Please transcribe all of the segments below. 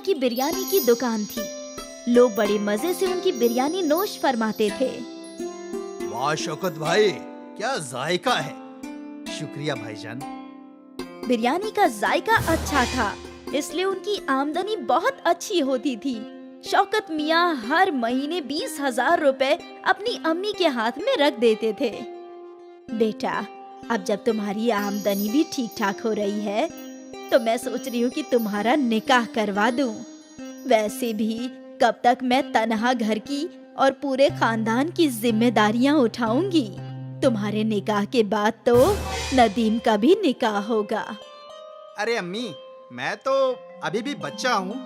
की बिरयानी की दुकान थी। लोग बड़े मजे से उनकी बिरयानी नोश फरमाते थे। वाह शौकत भाई, क्या जायका है। शुक्रिया भाईजान। बिरयानी का जायका अच्छा था, इसलिए उनकी आमदनी बहुत अच्छी होती थी। शौकत मियाँ हर महीने 20,000 रुपए अपनी अम्मी के हाथ में रख देते थे। बेटा, अब जब तुम्हारी आमदनी भी ठीक ठाक हो रही है, तो मैं सोच रही हूँ कि तुम्हारा निकाह करवा दूं। वैसे भी कब तक मैं तन्हा घर की और पूरे खानदान की जिम्मेदारियां उठाऊंगी। तुम्हारे निकाह के बाद तो नदीम का भी निकाह होगा। अरे अम्मी, मैं तो अभी भी बच्चा हूँ,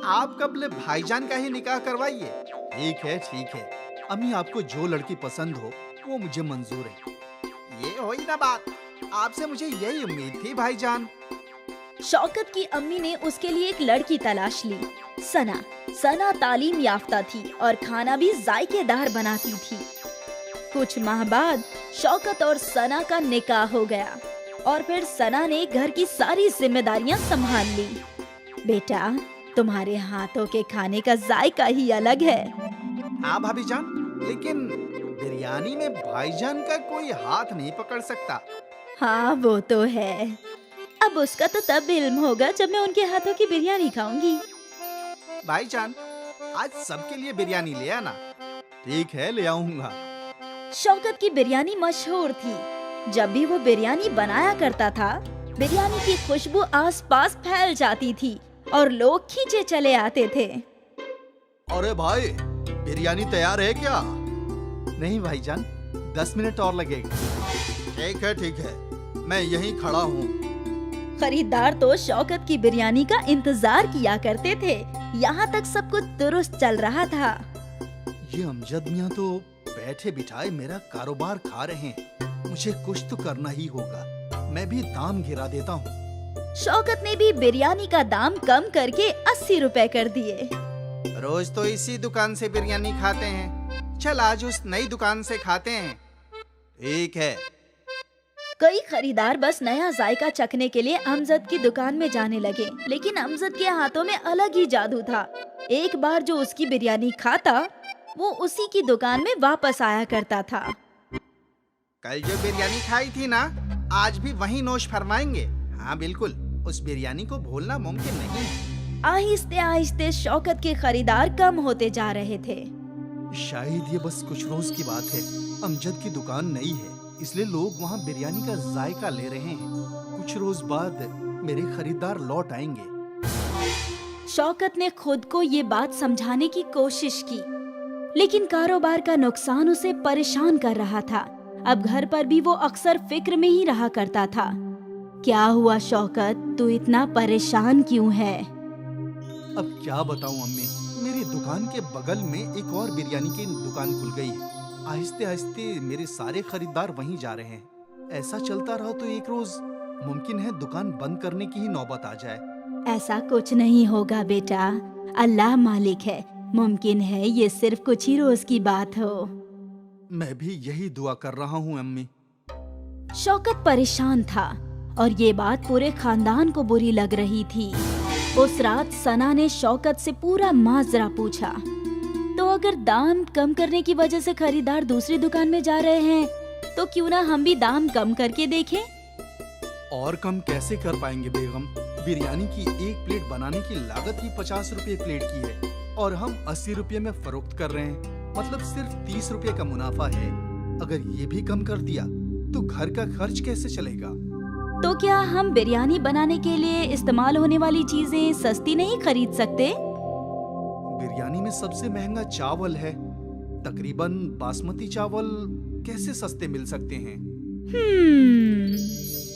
आप कब भाईजान का ही निकाह करवाइए। ठीक है ठीक है अम्मी, आपको जो लड़की पसंद हो वो मुझे मंजूर है। ये हुई ना बात, आपसे मुझे यही उम्मीद थी भाईजान। शौकत की अम्मी ने उसके लिए एक लड़की तलाश ली। सना तालीम याफ्ता थी और खाना भी जायकेदार बनाती थी। कुछ माह बाद शौकत और सना का निकाह हो गया और फिर सना ने घर की सारी जिम्मेदारियां संभाल ली। बेटा, तुम्हारे हाथों के खाने का जायका ही अलग है। हाँ भाभी जान, लेकिन बिरयानी में भाईजान का कोई हाथ नहीं पकड़ सकता। हाँ वो तो है। अब उसका तो तब इल्म होगा जब मैं उनके हाथों की बिरयानी खाऊंगी। भाईजान, आज सबके लिए बिरयानी ले आना। ठीक है, ले आऊंगा। शौकत की बिरयानी मशहूर थी। जब भी वो बिरयानी बनाया करता था, बिरयानी की खुशबू आसपास फैल जाती थी और लोग खींचे चले आते थे। अरे भाई, बिरयानी तैयार है क्या? नहीं भाईजान, 10 मिनट और लगेगा। ठीक है, मैं यहीं खड़ा हूँ। खरीदार तो शौकत की बिरयानी का इंतजार किया करते थे। यहाँ तक सब कुछ दुरुस्त चल रहा था। ये अमजद मियाँ तो बैठे बिठाए मेरा कारोबार खा रहे हैं। मुझे कुछ तो करना ही होगा। मैं भी दाम गिरा देता हूँ। शौकत ने भी बिरयानी का दाम कम करके 80 रुपए कर दिए। रोज तो इसी दुकान से बिरयानी खाते हैं, चल आज उस नई दुकान से खाते हैं। ठीक है। कई खरीदार बस नया जायका चखने के लिए अमजद की दुकान में जाने लगे, लेकिन अमजद के हाथों में अलग ही जादू था। एक बार जो उसकी बिरयानी खाता, वो उसी की दुकान में वापस आया करता था। कल जो बिरयानी खाई थी ना, आज भी वही नोश फरमाएंगे। हाँ बिल्कुल, उस बिरयानी को भूलना मुमकिन नहीं है। आहिस्ते आहिस्ते शौकत के खरीदार कम होते जा रहे थे। शायद ये बस कुछ रोज की बात है। अमजद की दुकान नई है, इसलिए लोग वहाँ बिरयानी का जायका ले रहे हैं। कुछ रोज बाद मेरे खरीदार लौट आएंगे। शौकत ने खुद को ये बात समझाने की कोशिश की, लेकिन कारोबार का नुकसान उसे परेशान कर रहा था। अब घर पर भी वो अक्सर फिक्र में ही रहा करता था। क्या हुआ शौकत, तू इतना परेशान क्यों है? अब क्या बताऊं अम्मी, मेरी दुकान के बगल में एक और बिरयानी की दुकान खुल गई है। आहिस्ते आहिस्ते मेरे सारे खरीदार वहीं जा रहे हैं। ऐसा चलता रहा तो एक रोज मुमकिन है दुकान बंद करने की ही नौबत आ जाए। ऐसा कुछ नहीं होगा बेटा, अल्लाह मालिक है। मुमकिन है ये सिर्फ कुछ ही रोज की बात हो। मैं भी यही दुआ कर रहा हूँ अम्मी। शौकत परेशान था और ये बात पूरे खानदान को बुरी लग रही थी। उस रात सना ने शौकत से पूरा माजरा पूछा। तो अगर दाम कम करने की वजह से खरीदार दूसरी दुकान में जा रहे हैं, तो क्यों ना हम भी दाम कम करके देखें? और कम कैसे कर पाएंगे बेगम? बिरयानी की एक प्लेट बनाने की लागत ही 50 रुपए प्लेट की है और हम 80 रुपए में फरोख्त कर रहे हैं। मतलब सिर्फ 30 रुपए का मुनाफा है। अगर ये भी कम कर दिया तो घर का खर्च कैसे चलेगा? तो क्या हम बिरयानी बनाने के लिए इस्तेमाल होने वाली चीजें सस्ती नहीं खरीद सकते? बिरयानी में सबसे महंगा चावल है। तकरीबन बासमती चावल कैसे सस्ते मिल सकते हैं?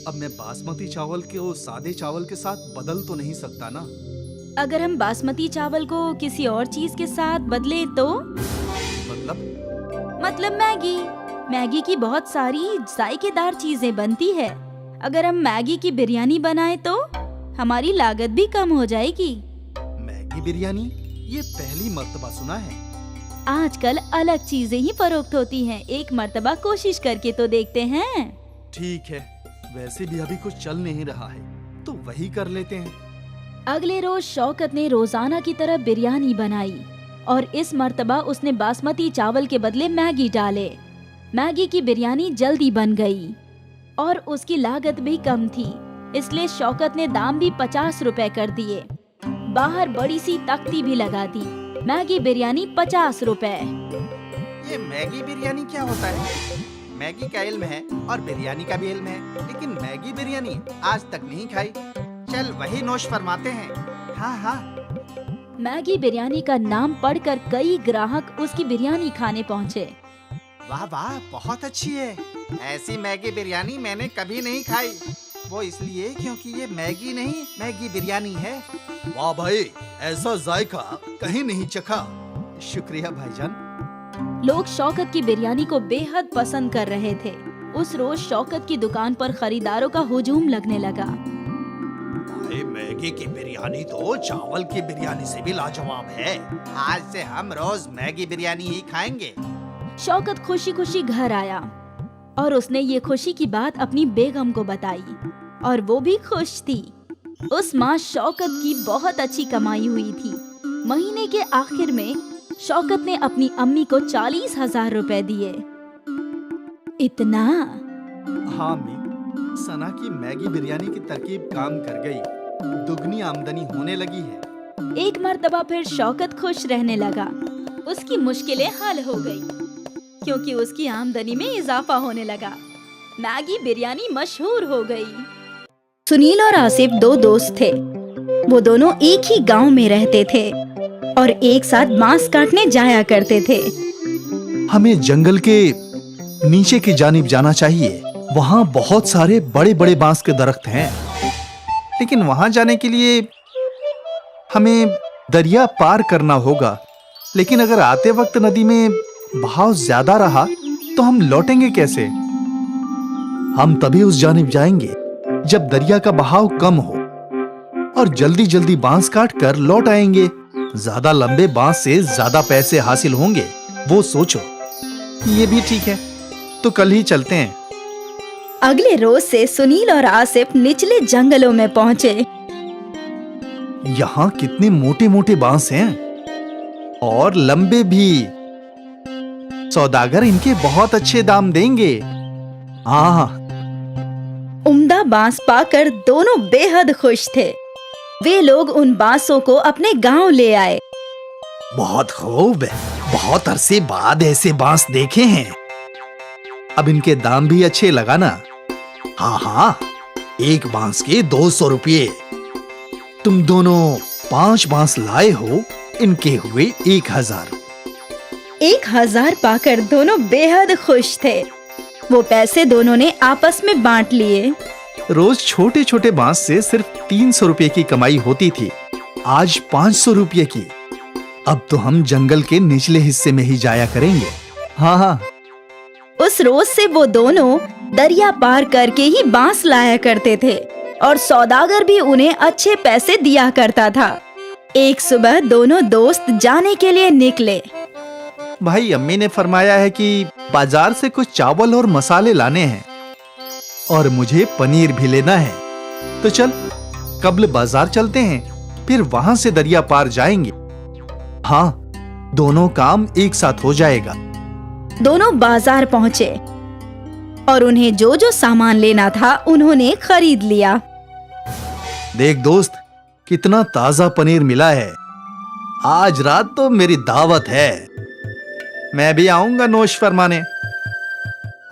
अब मैं बासमती चावल को सादे चावल के साथ बदल तो नहीं सकता ना। अगर हम बासमती चावल को किसी और चीज के साथ बदले तो? मतलब मैगी की बहुत सारी जायकेदार चीजें बनती है। अगर हम मैगी की बिरयानी बनाए तो हमारी लागत भी कम हो जाएगी। मैगी बिरयानी, ये पहली मर्तबा सुना है। आजकल अलग चीजें ही फरोख्त होती हैं। एक मर्तबा कोशिश करके तो देखते हैं। ठीक है, वैसे भी अभी कुछ चल नहीं रहा है तो वही कर लेते हैं। अगले रोज शौकत ने रोजाना की तरह बिरयानी बनाई और इस मर्तबा उसने बासमती चावल के बदले मैगी डाले। मैगी की बिरयानी जल्दी बन गई और उसकी लागत भी कम थी, इसलिए शौकत ने दाम भी 50 रुपए कर दिए। बाहर बड़ी सी तख्ती भी लगा दी, मैगी बिरयानी 50 रुपए। ये मैगी बिरयानी क्या होता है? मैगी का इल्म है और बिरयानी का भी इल्म है, लेकिन मैगी बिरयानी आज तक नहीं खाई। चल वही नोश फरमाते हैं। हाँ हाँ। मैगी बिरयानी का नाम पढ़कर कई ग्राहक उसकी बिरयानी खाने पहुँचे। वाह वाह, बहुत अच्छी है। ऐसी मैगी बिरयानी मैंने कभी नहीं खाई। वो इसलिए क्योंकि ये मैगी नहीं, मैगी बिरयानी है। वाह भाई, ऐसा जायका कहीं नहीं चखा। शुक्रिया भाईजान। लोग शौकत की बिरयानी को बेहद पसंद कर रहे थे। उस रोज शौकत की दुकान पर खरीदारों का हुजूम लगने लगा। भाई, मैगी की बिरयानी तो चावल की बिरयानी से भी लाजवाब है। आज से हम रोज मैगी बिरयानी ही खाएंगे। शौकत खुशी खुशी घर आया और उसने ये खुशी की बात अपनी बेगम को बताई और वो भी खुश थी। उस माह शौकत की बहुत अच्छी कमाई हुई थी। महीने के आखिर में शौकत ने अपनी अम्मी को 40,000 रुपए दिए। इतना? हाँ अम्मी, सना की मैगी बिरयानी की तरकीब काम कर गई। दुगनी आमदनी होने लगी है। एक मर्तबा फिर शौकत खुश रहने लगा। उसकी मुश्किलें हल हो गई क्योंकि उसकी आमदनी में इजाफा होने लगा। मैगी बिरयानी मशहूर हो गई। सुनील और आसिफ दो दोस्त थे। वो दोनों एक ही गांव में रहते थे और एक साथ बांस काटने जाया करते थे। हमें जंगल के नीचे की जानिब जाना चाहिए। वहाँ बहुत सारे बड़े बड़े बांस के दरख्त हैं, लेकिन वहाँ जाने के लिए हमें दरिया पार करना होगा। लेकिन अगर आते वक्त नदी में बहाव ज्यादा रहा तो हम लौटेंगे कैसे? हम तभी उस जानिब जाएंगे जब दरिया का बहाव कम हो और जल्दी जल्दी बांस काट कर लौट आएंगे। ज्यादा लंबे बांस से ज्यादा पैसे हासिल होंगे, वो सोचो। ये भी ठीक है, तो कल ही चलते हैं। अगले रोज से सुनील और आसिफ निचले जंगलों में पहुँचे। यहाँ कितने मोटे मोटे बांस हैं और लंबे भी। सौदागर इनके बहुत अच्छे दाम देंगे। हाँ, उम्दा बांस पाकर दोनों बेहद खुश थे। वे लोग उन बांसों को अपने गांव ले आए। बहुत खूब, बहुत अरसे बाद ऐसे बांस देखे हैं। अब इनके दाम भी अच्छे लगाना। हाँ हाँ, एक बांस के 200 रुपये। तुम दोनों 5 बांस लाए हो, इनके हुए 1000। 1000 पाकर दोनों बेहद खुश थे। वो पैसे दोनों ने आपस में बांट लिए। रोज छोटे छोटे बांस से सिर्फ 300 रुपये की कमाई होती थी, आज 500 रुपये की। अब तो हम जंगल के निचले हिस्से में ही जाया करेंगे। हाँ हाँ। उस रोज से वो दोनों दरिया पार करके ही बांस लाया करते थे और सौदागर भी उन्हें अच्छे पैसे दिया करता था। एक सुबह दोनों दोस्त जाने के लिए निकले। भाई, अम्मी ने फरमाया है कि बाजार से कुछ चावल और मसाले लाने हैं और मुझे पनीर भी लेना है। तो चल कब्ल बाजार चलते हैं, फिर वहां से दरिया पार जाएंगे। हाँ, दोनों काम एक साथ हो जाएगा। दोनों बाजार पहुँचे और उन्हें जो जो सामान लेना था उन्होंने खरीद लिया। देख दोस्त, कितना ताजा पनीर मिला है। आज रात तो मेरी दावत है। मैं भी आऊंगा नोश फरमाने।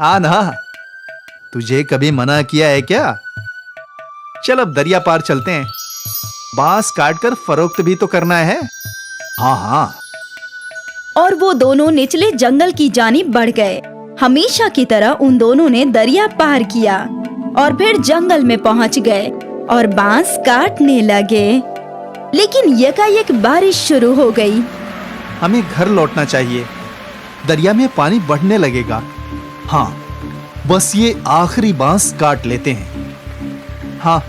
हाँ ना, तुझे कभी मना किया है क्या? चल अब दरिया पार चलते हैं। बांस काटकर फरोख्त भी तो करना है। हाँ हाँ। और वो दोनों निचले जंगल की जानिब बढ़ गए। हमेशा की तरह उन दोनों ने दरिया पार किया और फिर जंगल में पहुंच गए और बांस काटने लगे। लेकिन यकायक बारिश शुरू हो गई। हमें घर लौटना चाहिए, दरिया में पानी बढ़ने लगेगा। हाँ, बस ये आखिरी बांस काट लेते हैं। हाँ।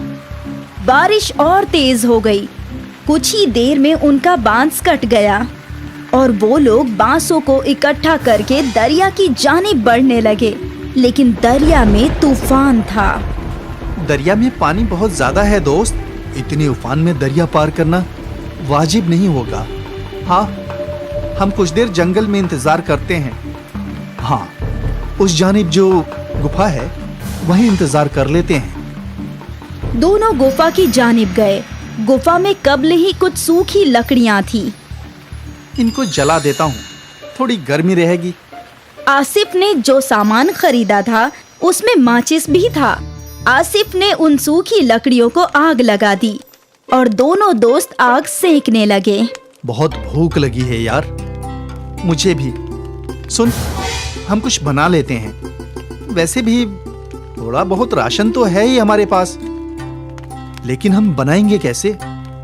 बारिश और तेज हो गई। कुछ ही देर में उनका बांस कट गया और वो लोग बांसों को इकट्ठा करके दरिया की जानिब बढ़ने लगे। लेकिन दरिया में तूफान था। दरिया में पानी बहुत ज्यादा है दोस्त, इतने उफान में दरिया पार करना वाजिब नहीं होगा। हाँ, हम कुछ देर जंगल में इंतजार करते हैं। हाँ, उस जानिब जो गुफा है वहीं इंतजार कर लेते हैं। दोनों गुफा की जानिब गए। गुफा में कब्ल ही कुछ सूखी लकड़ियां थी। इनको जला देता हूँ, थोड़ी गर्मी रहेगी। आसिफ ने जो सामान खरीदा था उसमें माचिस भी था। आसिफ ने उन सूखी लकड़ियों को आग लगा दी और दोनों दोस्त आग सेंकने लगे। बहुत भूख लगी है यार, मुझे भी। सुन, हम कुछ बना लेते हैं। वैसे भी थोड़ा बहुत राशन तो है ही हमारे पास, लेकिन हम बनाएंगे कैसे?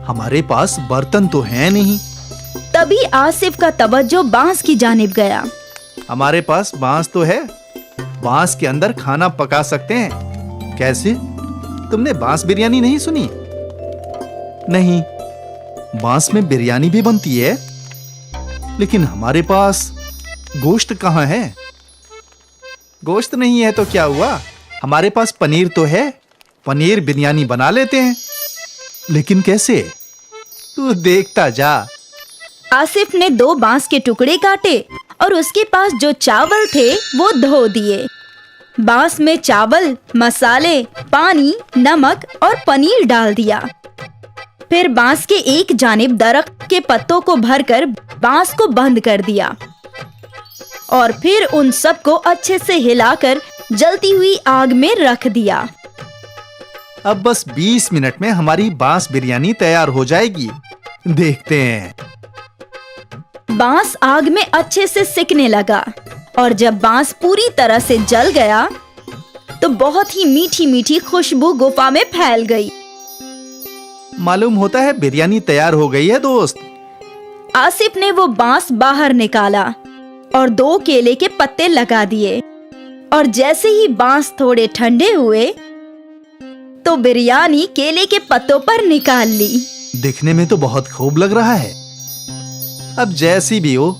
हमारे पास बर्तन तो है नहीं। तभी आसिफ का तवज्जो बांस की जानिब गया। हमारे पास बांस तो है, बांस के अंदर खाना पका सकते हैं। कैसे? तुमने बांस बिरयानी नहीं सुनी? नहीं, बांस में बिरयानी भी बनती है, लेकिन हमारे पास गोश्त कहाँ है? गोश्त नहीं है तो क्या हुआ, हमारे पास पनीर तो है, पनीर बिरयानी बना लेते हैं। लेकिन कैसे? तू देखता जा। आसिफ ने 2 बांस के टुकड़े काटे और उसके पास जो चावल थे वो धो दिए। बांस में चावल, मसाले, पानी, नमक और पनीर डाल दिया। फिर बांस के एक जानिब दरख्त के पत्तों को भरकर बांस को बंद कर दिया और फिर उन सबको अच्छे से हिलाकर जलती हुई आग में रख दिया। अब बस 20 मिनट में हमारी बांस बिरयानी तैयार हो जाएगी। देखते हैं। बांस आग में अच्छे से सिकने लगा और जब बांस पूरी तरह से जल गया तो बहुत ही मीठी मीठी खुशबू गुफा में फैल गई। मालूम होता है बिरयानी तैयार हो गई है दोस्त। आसिफ ने वो बांस बाहर निकाला और 2 केले के पत्ते लगा दिए और जैसे ही बांस थोड़े ठंडे हुए तो बिरयानी केले के पत्तों पर निकाल ली। दिखने में तो बहुत खूब लग रहा है। अब जैसी भी हो,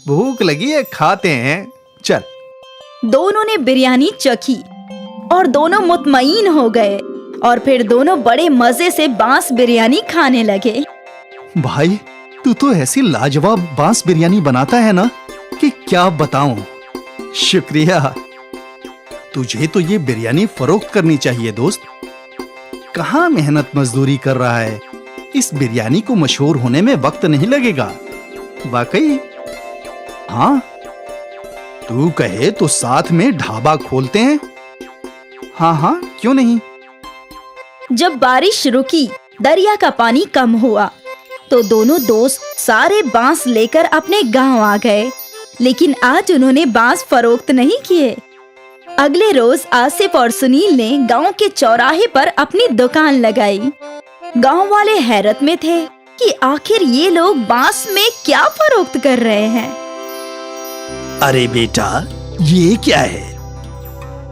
भूख लगी है, खाते हैं। चल। दोनों ने बिरयानी चखी और दोनों मुतमईन हो गए और फिर दोनों बड़े मजे से बांस बिरयानी खाने लगे। भाई, तू तो ऐसी लाजवाब बांस बिरयानी बनाता है ना कि क्या बताऊं। शुक्रिया। तुझे तो ये बिरयानी फरोख्त करनी चाहिए दोस्त। कहाँ मेहनत मजदूरी कर रहा है। इस बिरयानी को मशहूर होने में वक्त नहीं लगेगा। वाकई। हाँ, तू कहे तो साथ में ढाबा खोलते हैं। हाँ हाँ, क्यों नहीं। जब बारिश रुकी, दरिया का पानी कम हुआ तो दोनों दोस्त सारे बांस लेकर अपने गांव आ गए। लेकिन आज उन्होंने बांस फरोख्त नहीं किए। अगले रोज आसिफ और सुनील ने गांव के चौराहे पर अपनी दुकान लगाई। गांव वाले हैरत में थे कि आखिर ये लोग बांस में क्या फरोख्त कर रहे हैं। अरे बेटा, ये क्या है?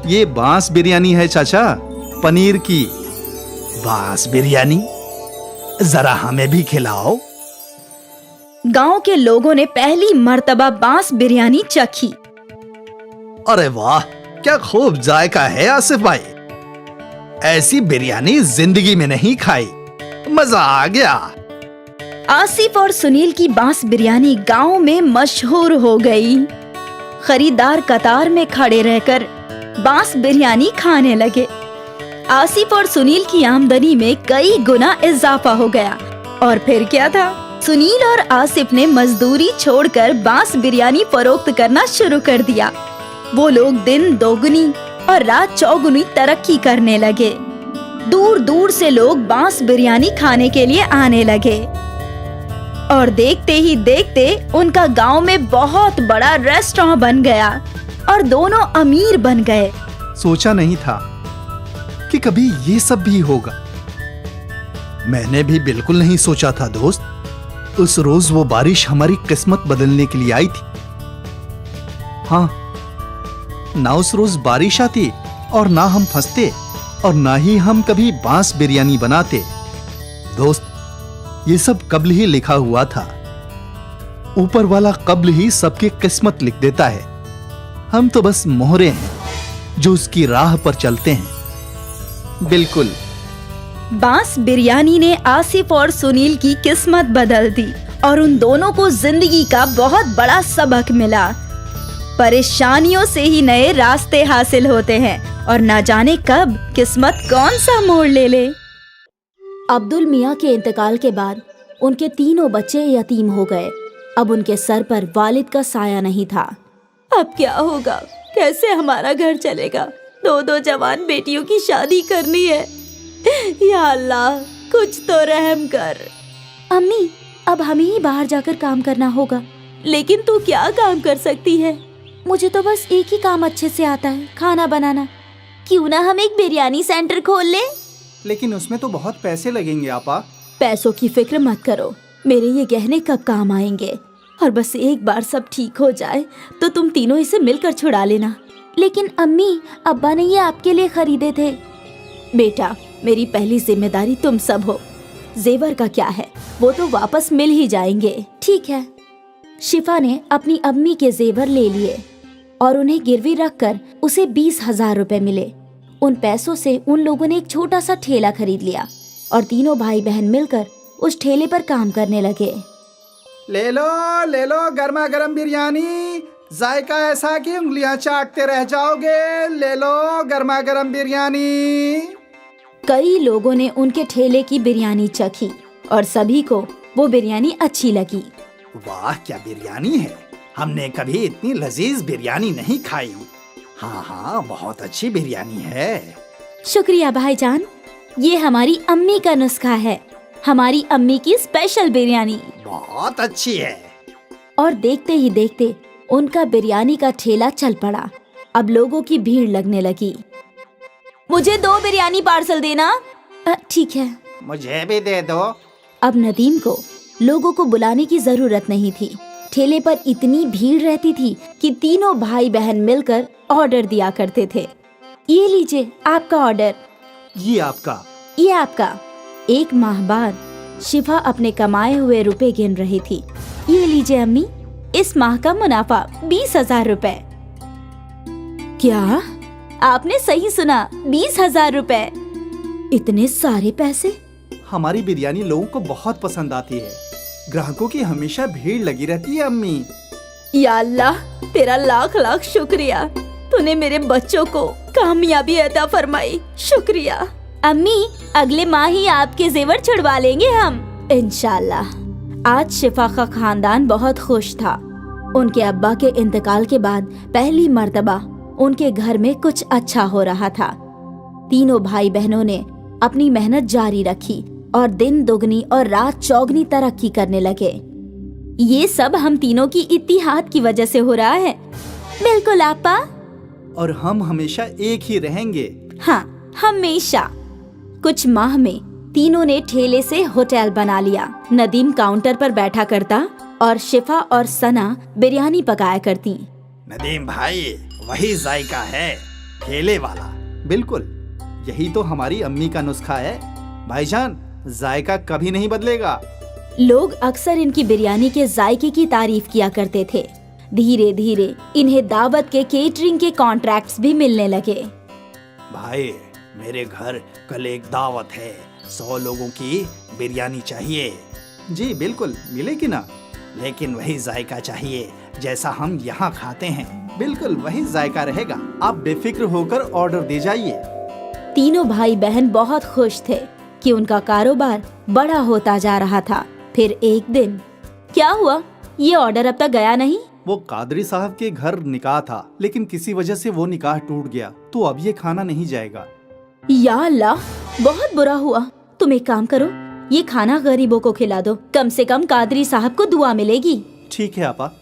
ये बांस बिरयानी है चाचा, पनीर की। बांस बिरयानी? जरा हमें भी खिलाओ। गांव के लोगों ने पहली मर्तबा बांस बिरयानी चखी। अरे वाह, क्या खूब जायका है आसिफ भाई। ऐसी बिरयानी जिंदगी में नहीं खाई। मजा आ गया। आसिफ और सुनील की बांस बिरयानी गांव में मशहूर हो गई। खरीदार कतार में खड़े रहकर बांस बिरयानी खाने लगे। आसिफ और सुनील की आमदनी में कई गुना इजाफा हो गया। और फिर क्या था, सुनील और आसिफ ने मजदूरी छोड़कर बांस बिरयानी फरोख्त करना शुरू कर दिया। वो लोग दिन दोगुनी और रात चौगुनी तरक्की करने लगे। दूर दूर से लोग बांस बिरयानी खाने के लिए आने लगे और देखते ही देखते उनका गांव में बहुत बड़ा रेस्टोरेंट बन गया और दोनों अमीर बन गए। सोचा नहीं था कि कभी ये सब भी होगा। मैंने भी बिल्कुल नहीं सोचा था दोस्त। उस रोज वो बारिश हमारी किस्मत बदलने के लिए आई थी। हाँ, ना उस रोज बारिश आती और ना हम फंसते और ना ही हम कभी बांस बिरयानी बनाते। दोस्त, ये सब कब्ल ही लिखा हुआ था। ऊपर वाला कब्ल ही सबकी किस्मत लिख देता है। हम तो बस मोहरे हैं जो उसकी राह पर चलते हैं। बिल्कुल, बांस बिरयानी ने आसिफ और सुनील की किस्मत बदल दी और उन दोनों को जिंदगी का बहुत बड़ा सबक मिला। परेशानियों से ही नए रास्ते हासिल होते हैं और ना जाने कब किस्मत कौन सा मोड़ ले ले। अब्दुल मियाँ के इंतकाल के बाद उनके तीनों बच्चे यतीम हो गए। अब उनके सर पर वालिद का साया नहीं था। अब क्या होगा, कैसे हमारा घर चलेगा? दो जवान बेटियों की शादी करनी है। या अल्लाह, कुछ तो रहम कर। अम्मी, अब हमें ही बाहर जाकर काम करना होगा। लेकिन तू क्या काम कर सकती है? मुझे तो बस एक ही काम अच्छे से आता है, खाना बनाना। क्यों ना हम एक बिरयानी सेंटर खोल ले? लेकिन उसमें तो बहुत पैसे लगेंगे आपा। पैसों की फिक्र मत करो, मेरे ये गहने कब काम आएंगे। और बस एक बार सब ठीक हो जाए तो तुम तीनों इसे मिलकर छुड़ा लेना। लेकिन अम्मी, अब्बा ने ये आपके लिए खरीदे थे। बेटा, मेरी पहली जिम्मेदारी तुम सब हो। जेवर का क्या है, वो तो वापस मिल ही जाएंगे। ठीक है। शिफा ने अपनी अम्मी के जेवर ले लिए और उन्हें गिरवी रखकर उसे 20,000 रुपए मिले। उन पैसों से उन लोगों ने एक छोटा सा ठेला खरीद लिया और तीनों भाई बहन मिलकर उस ठेले पर काम करने लगे। ले लो गर्मा गर्म बिरयानी, जायका ऐसा कि उंगलियां चाटते रह जाओगे। ले लो गर्मा गर्म बिरयानी। कई लोगों ने उनके ठेले की बिरयानी चखी और सभी को वो बिरयानी अच्छी लगी। वाह, क्या बिरयानी है! हमने कभी इतनी लजीज बिरयानी नहीं खाई। हाँ, बहुत अच्छी बिरयानी है। शुक्रिया भाईजान, ये हमारी अम्मी का नुस्खा है, हमारी अम्मी की स्पेशल बिरयानी। बहुत अच्छी है। और देखते ही देखते उनका बिरयानी का ठेला चल पड़ा। अब लोगों की भीड़ लगने लगी। मुझे 2 बिरयानी पार्सल देना। ठीक है। मुझे भी दे दो। अब नदीम को लोगों को बुलाने की जरूरत नहीं थी। ठेले पर इतनी भीड़ रहती थी कि तीनों भाई बहन मिलकर ऑर्डर दिया करते थे। ये लीजिए आपका ऑर्डर। ये आपका। ये आपका। 1 माह बाद शिफा अपने कमाए हुए रुपए गिन रही थी। ये लीजिए अम्मी, इस माह का मुनाफा 20,000 रुपए। क्या? आपने सही सुना, 20,000 रुपए। इतने सारे पैसे? हमारी बिरयानी लोगों को बहुत पसंद आती है। ग्राहकों की हमेशा भीड़ लगी रहती है अम्मी। या अल्लाह, तेरा लाख लाख शुक्रिया। तूने मेरे बच्चों को कामयाबी अता फरमाई। शुक्रिया। अम्मी, अगले माह ही आपके जेवर छुड़वा लेंगे हम, इंशाल्लाह। आज शिफा का खानदान बहुत खुश था। उनके अब्बा के इंतकाल के बाद पहली मर्तबा उनके घर में कुछ अच्छा हो रहा था। तीनों भाई बहनों ने अपनी मेहनत जारी रखी और दिन दुगनी और रात चौगनी तरक्की करने लगे। ये सब हम तीनों की इत्तिहाद की वजह से हो रहा है। बिल्कुल आपा। और हम हमेशा एक ही रहेंगे। हाँ, हमेशा। कुछ माह में तीनों ने ठेले से होटल बना लिया। नदीम काउंटर पर बैठा करता और शिफा और सना बिरयानी पकाया करती। नदीम भाई, वही जायका है, ठेले वाला। बिल्कुल, यही तो हमारी अम्मी का नुस्खा है। भाईजान, जायका कभी नहीं बदलेगा। लोग अक्सर इनकी बिरयानी के जायके की तारीफ किया करते थे। धीरे धीरे इन्हें दावत के केटरिंग के कॉन्ट्रैक्ट्स भी मिलने लगे। भाई, मेरे घर कल एक दावत है, 100 लोगों की बिरयानी चाहिए। जी बिल्कुल, मिलेगी ना। लेकिन वही जायका चाहिए जैसा हम यहाँ खाते हैं। बिल्कुल वही जायका रहेगा। आप बेफिक्र होकर ऑर्डर दे जाइए। तीनों भाई बहन बहुत खुश थे कि उनका कारोबार बड़ा होता जा रहा था। फिर एक दिन क्या हुआ, ये ऑर्डर अब तक गया नहीं। वो कादरी साहब के घर निकाह था, लेकिन किसी वजह से वो निकाह टूट गया, तो अब ये खाना नहीं जाएगा। या अल्लाह, बहुत बुरा हुआ। तुम एक काम करो, ये खाना गरीबों को खिला दो, कम से कम कादरी साहब को दुआ मिलेगी। ठीक है आपा।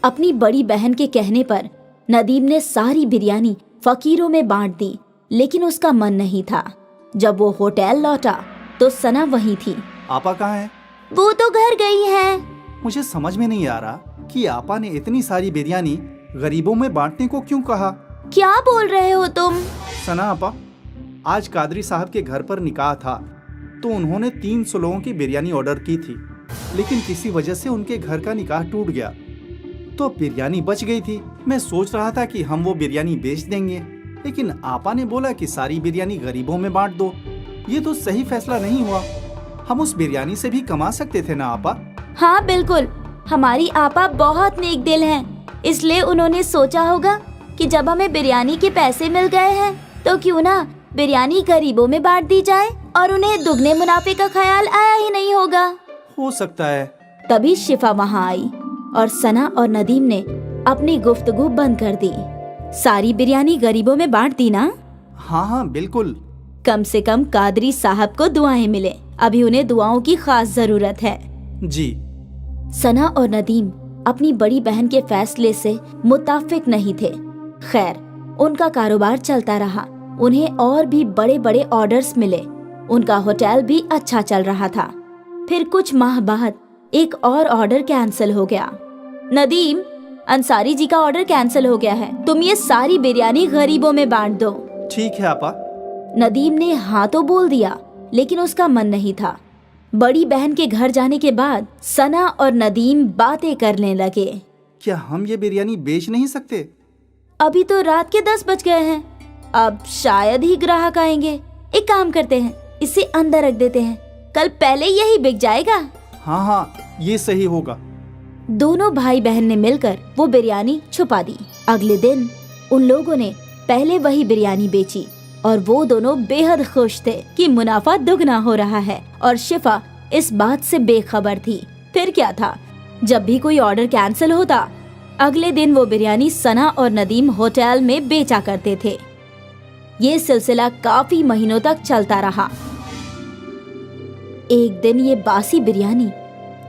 अपनी बड़ी बहन के कहने पर नदीम ने सारी बिरयानी फकीरों में बांट दी, लेकिन उसका मन नहीं था। जब वो होटल लौटा तो सना वहीं थी। आपा कहाँ है? वो तो घर गई है। मुझे समझ में नहीं आ रहा कि आपा ने इतनी सारी बिरयानी गरीबों में बांटने को क्यों कहा। क्या बोल रहे हो तुम? सना आपा, आज कादरी साहब के घर पर निकाह था, तो उन्होंने 300 लोगों की बिरयानी ऑर्डर की थी, लेकिन किसी वजह से उनके घर का निकाह टूट गया, तो बिरयानी बच गई थी। मैं सोच रहा था कि हम वो बिरयानी बेच देंगे, लेकिन आपा ने बोला कि सारी बिरयानी गरीबों में बांट दो। ये तो सही फैसला नहीं हुआ। हम उस बिरयानी से भी कमा सकते थे ना आपा। हाँ बिल्कुल, हमारी आपा बहुत नेक दिल हैं, इसलिए उन्होंने सोचा होगा कि जब हमें बिरयानी के पैसे मिल गए हैं तो क्यों ना बिरयानी गरीबों में बांट दी जाए, और उन्हें दुगने मुनाफे का ख्याल आया ही नहीं होगा। हो सकता है। तभी शिफा वहाँ आई और सना और नदीम ने अपनी गुफ्तगू बंद कर दी। सारी बिरयानी गरीबों में बांट दी ना? हाँ हाँ बिल्कुल। कम से कम कादरी साहब को दुआएं मिले, अभी उन्हें दुआओं की खास जरूरत है। जी। सना और नदीम अपनी बड़ी बहन के फैसले से मुत्ताफिक नहीं थे। खैर, उनका कारोबार चलता रहा, उन्हें और भी बड़े बड़े ऑर्डर्स मिले, उनका होटल भी अच्छा चल रहा था। फिर कुछ माह बाद एक और ऑर्डर कैंसिल हो गया। नदीम, अंसारी जी का ऑर्डर कैंसिल हो गया है, तुम ये सारी बिरयानी गरीबों में बांट दो। ठीक है आपा। नदीम ने हाँ तो बोल दिया, लेकिन उसका मन नहीं था। बड़ी बहन के घर जाने के बाद सना और नदीम बातें करने लगे। क्या हम ये बिरयानी बेच नहीं सकते? अभी तो रात के 10 बज गए हैं, अब शायद ही ग्राहक आएंगे। एक काम करते हैं, इसे अंदर रख देते हैं, कल पहले यही बिक जाएगा। हाँ हाँ, ये सही होगा। दोनों भाई बहन ने मिलकर वो बिरयानी छुपा दी। अगले दिन उन लोगों ने पहले वही बिरयानी बेची और वो दोनों बेहद खुश थे कि मुनाफा दुगना हो रहा है, और शिफा इस बात से बेखबर थी। फिर क्या था, जब भी कोई ऑर्डर कैंसिल होता, अगले दिन वो बिरयानी सना और नदीम होटल में बेचा करते थे। ये सिलसिला काफी महीनों तक चलता रहा। एक दिन ये बासी बिरयानी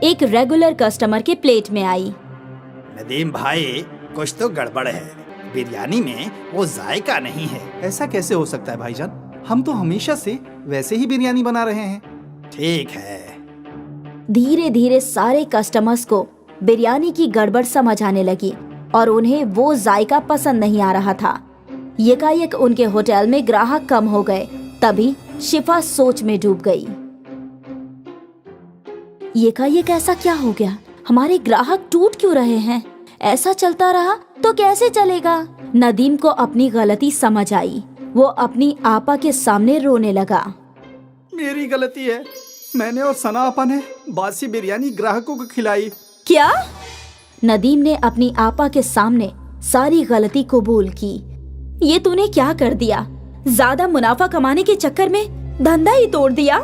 एक रेगुलर कस्टमर के प्लेट में आई। नदीम भाई, कुछ तो गड़बड़ है, बिरयानी में वो जायका नहीं है। ऐसा कैसे हो सकता है भाईजान? हम तो हमेशा से वैसे ही बिरयानी बना रहे हैं। ठीक है। धीरे धीरे सारे कस्टमर्स को बिरयानी की गड़बड़ समझ आने लगी और उन्हें वो जायका पसंद नहीं आ रहा था। यकायक उनके होटल में ग्राहक कम हो गए। तभी शिफा सोच में डूब गई। यकायक ऐसा क्या हो गया? हमारे ग्राहक टूट क्यों रहे हैं? ऐसा चलता रहा तो कैसे चलेगा? नदीम को अपनी गलती समझ आई। वो अपनी आपा के सामने रोने लगा। मेरी गलती है, मैंने और सना आपा ने बासी बिरयानी ग्राहकों को खिलाई। क्या? नदीम ने अपनी आपा के सामने सारी गलती कबूल की। ये तूने क्या कर दिया? ज्यादा मुनाफा कमाने के चक्कर में धंधा ही तोड़ दिया।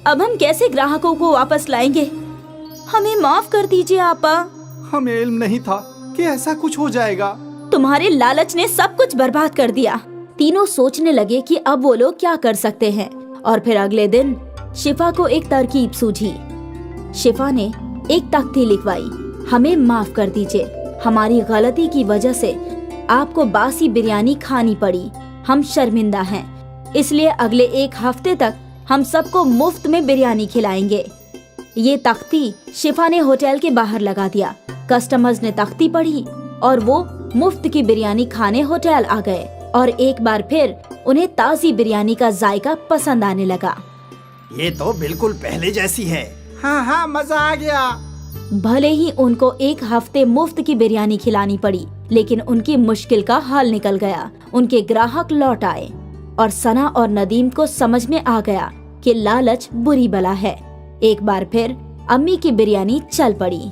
अब हम कैसे ग्राहकों को वापस लाएंगे? हमें माफ कर दीजिए आपा। हमें इल्म नहीं था कि ऐसा कुछ हो जाएगा। तुम्हारे लालच ने सब कुछ बर्बाद कर दिया। तीनों सोचने लगे कि अब वो लोग क्या कर सकते हैं, और फिर अगले दिन शिफा को एक तरकीब सूझी। शिफा ने एक तख्ती लिखवाई, हमें माफ कर दीजिए, हमारी गलती की वजह से आपको बासी बिरयानी खानी पड़ी, हम शर्मिंदा हैं, इसलिए अगले एक हफ्ते तक हम सबको मुफ्त में बिरयानी खिलाएंगे। ये तख्ती शिफा ने होटल के बाहर लगा दिया। कस्टमर्स ने तख्ती पढ़ी और वो मुफ्त की बिरयानी खाने होटल आ गए, और एक बार फिर उन्हें ताज़ी बिरयानी का जायका पसंद आने लगा। ये तो बिल्कुल पहले जैसी है। हाँ हाँ, मजा आ गया। भले ही उनको एक हफ्ते मुफ्त की बिरयानी खिलानी पड़ी, लेकिन उनकी मुश्किल का हल निकल गया। उनके ग्राहक लौट आए और सना और नदीम को समझ में आ गया कि लालच बुरी बला है। एक बार फिर अम्मी की बिरयानी चल पड़ी।